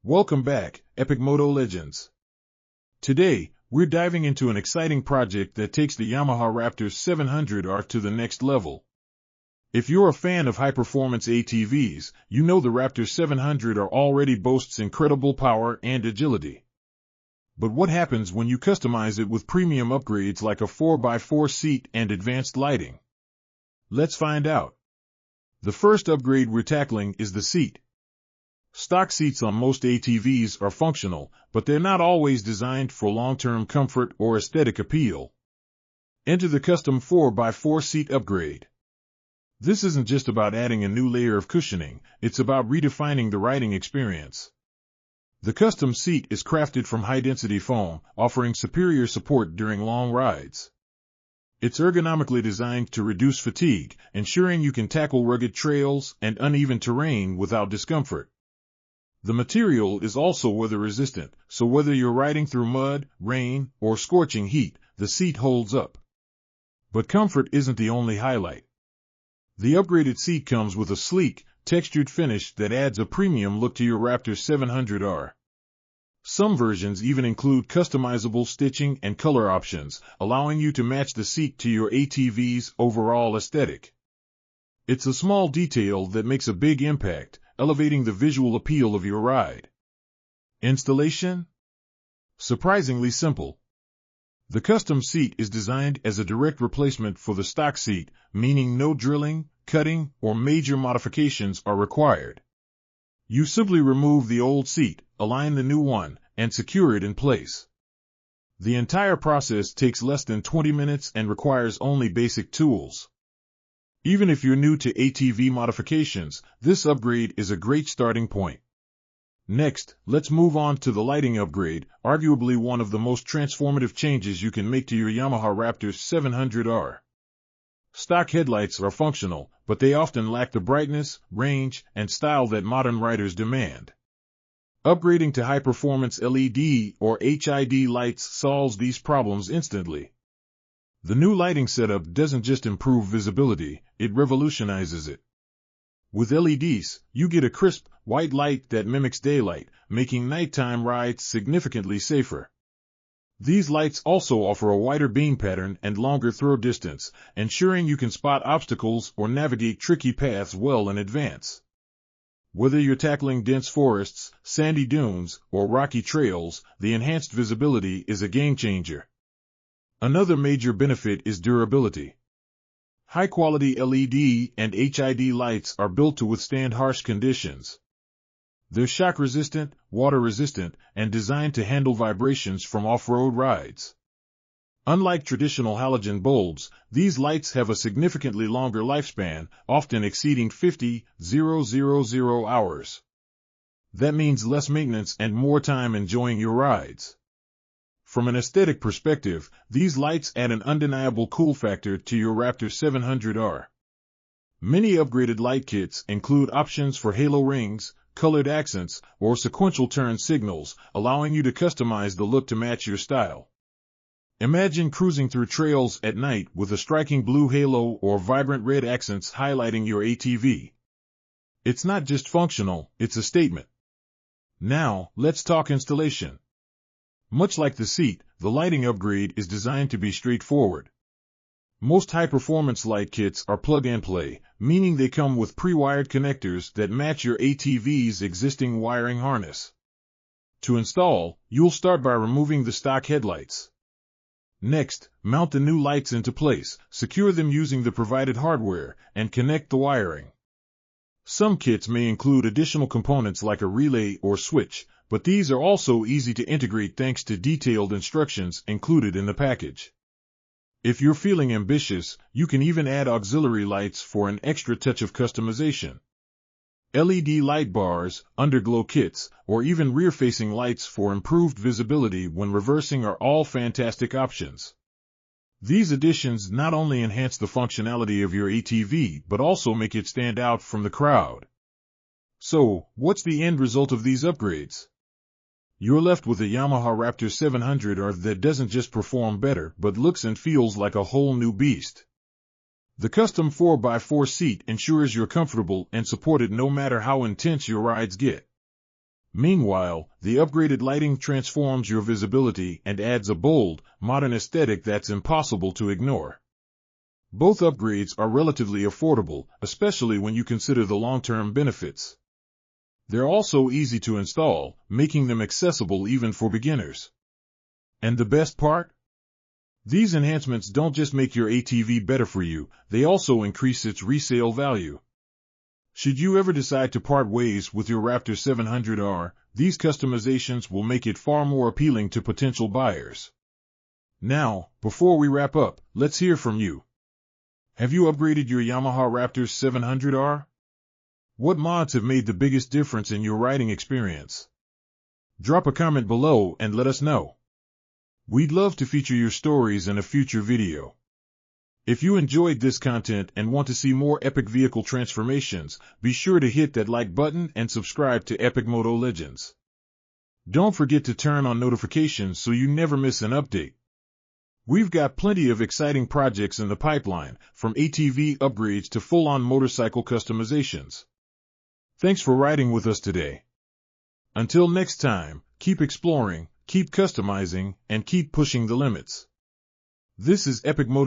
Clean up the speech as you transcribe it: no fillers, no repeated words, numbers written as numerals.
Welcome back, Epic Moto Legends. Today, we're diving into an exciting project that takes the Yamaha Raptor 700R to the next level. If you're a fan of high-performance ATVs, you know the Raptor 700R already boasts incredible power and agility. But what happens when you customize it with premium upgrades like a 4x4 seat and advanced lighting? Let's find out. The first upgrade we're tackling is the seat. Stock seats on most ATVs are functional, but they're not always designed for long-term comfort or aesthetic appeal. Enter the custom 4x4 seat upgrade. This isn't just about adding a new layer of cushioning, it's about redefining the riding experience. The custom seat is crafted from high-density foam, offering superior support during long rides. It's ergonomically designed to reduce fatigue, ensuring you can tackle rugged trails and uneven terrain without discomfort. The material is also weather-resistant, so whether you're riding through mud, rain, or scorching heat, the seat holds up. But comfort isn't the only highlight. The upgraded seat comes with a sleek, textured finish that adds a premium look to your Raptor 700R. Some versions even include customizable stitching and color options, allowing you to match the seat to your ATV's overall aesthetic. It's a small detail that makes a big impact, elevating the visual appeal of your ride. Installation? Surprisingly simple. The custom seat is designed as a direct replacement for the stock seat, meaning no drilling, cutting, or major modifications are required. You simply remove the old seat, align the new one, and secure it in place. The entire process takes less than 20 minutes and requires only basic tools. Even if you're new to ATV modifications, this upgrade is a great starting point. Next, let's move on to the lighting upgrade, arguably one of the most transformative changes you can make to your Yamaha Raptor 700R. Stock headlights are functional, but they often lack the brightness, range, and style that modern riders demand. Upgrading to high-performance LED or HID lights solves these problems instantly. The new lighting setup doesn't just improve visibility, it revolutionizes it. With LEDs, you get a crisp, white light that mimics daylight, making nighttime rides significantly safer. These lights also offer a wider beam pattern and longer throw distance, ensuring you can spot obstacles or navigate tricky paths well in advance. Whether you're tackling dense forests, sandy dunes, or rocky trails, the enhanced visibility is a game-changer. Another major benefit is durability. High-quality LED and HID lights are built to withstand harsh conditions. They're shock-resistant, water-resistant, and designed to handle vibrations from off-road rides. Unlike traditional halogen bulbs, these lights have a significantly longer lifespan, often exceeding 50,000 hours. That means less maintenance and more time enjoying your rides. From an aesthetic perspective, these lights add an undeniable cool factor to your Raptor 700R. Many upgraded light kits include options for halo rings, colored accents, or sequential turn signals, allowing you to customize the look to match your style. Imagine cruising through trails at night with a striking blue halo or vibrant red accents highlighting your ATV. It's not just functional, it's a statement. Now, let's talk installation. Much like the seat, the lighting upgrade is designed to be straightforward. Most high-performance light kits are plug-and-play, meaning they come with pre-wired connectors that match your ATV's existing wiring harness. To install, you'll start by removing the stock headlights. Next, mount the new lights into place, secure them using the provided hardware, and connect the wiring. Some kits may include additional components like a relay or switch, but these are also easy to integrate thanks to detailed instructions included in the package. If you're feeling ambitious, you can even add auxiliary lights for an extra touch of customization. LED light bars, underglow kits, or even rear-facing lights for improved visibility when reversing are all fantastic options. These additions not only enhance the functionality of your ATV but also make it stand out from the crowd. So, what's the end result of these upgrades? You're left with a Yamaha Raptor 700R that doesn't just perform better but looks and feels like a whole new beast. The custom 4x4 seat ensures you're comfortable and supported no matter how intense your rides get. Meanwhile, the upgraded lighting transforms your visibility and adds a bold, modern aesthetic that's impossible to ignore. Both upgrades are relatively affordable, especially when you consider the long-term benefits. They're also easy to install, making them accessible even for beginners. And the best part? These enhancements don't just make your ATV better for you, they also increase its resale value. Should you ever decide to part ways with your Raptor 700R, these customizations will make it far more appealing to potential buyers. Now, before we wrap up, let's hear from you. Have you upgraded your Yamaha Raptor 700R? What mods have made the biggest difference in your riding experience? Drop a comment below and let us know. We'd love to feature your stories in a future video. If you enjoyed this content and want to see more epic vehicle transformations, be sure to hit that like button and subscribe to Epic Moto Legends. Don't forget to turn on notifications so you never miss an update. We've got plenty of exciting projects in the pipeline, from ATV upgrades to full-on motorcycle customizations. Thanks for riding with us today. Until next time, keep exploring, keep customizing, and keep pushing the limits. This is Epic Moto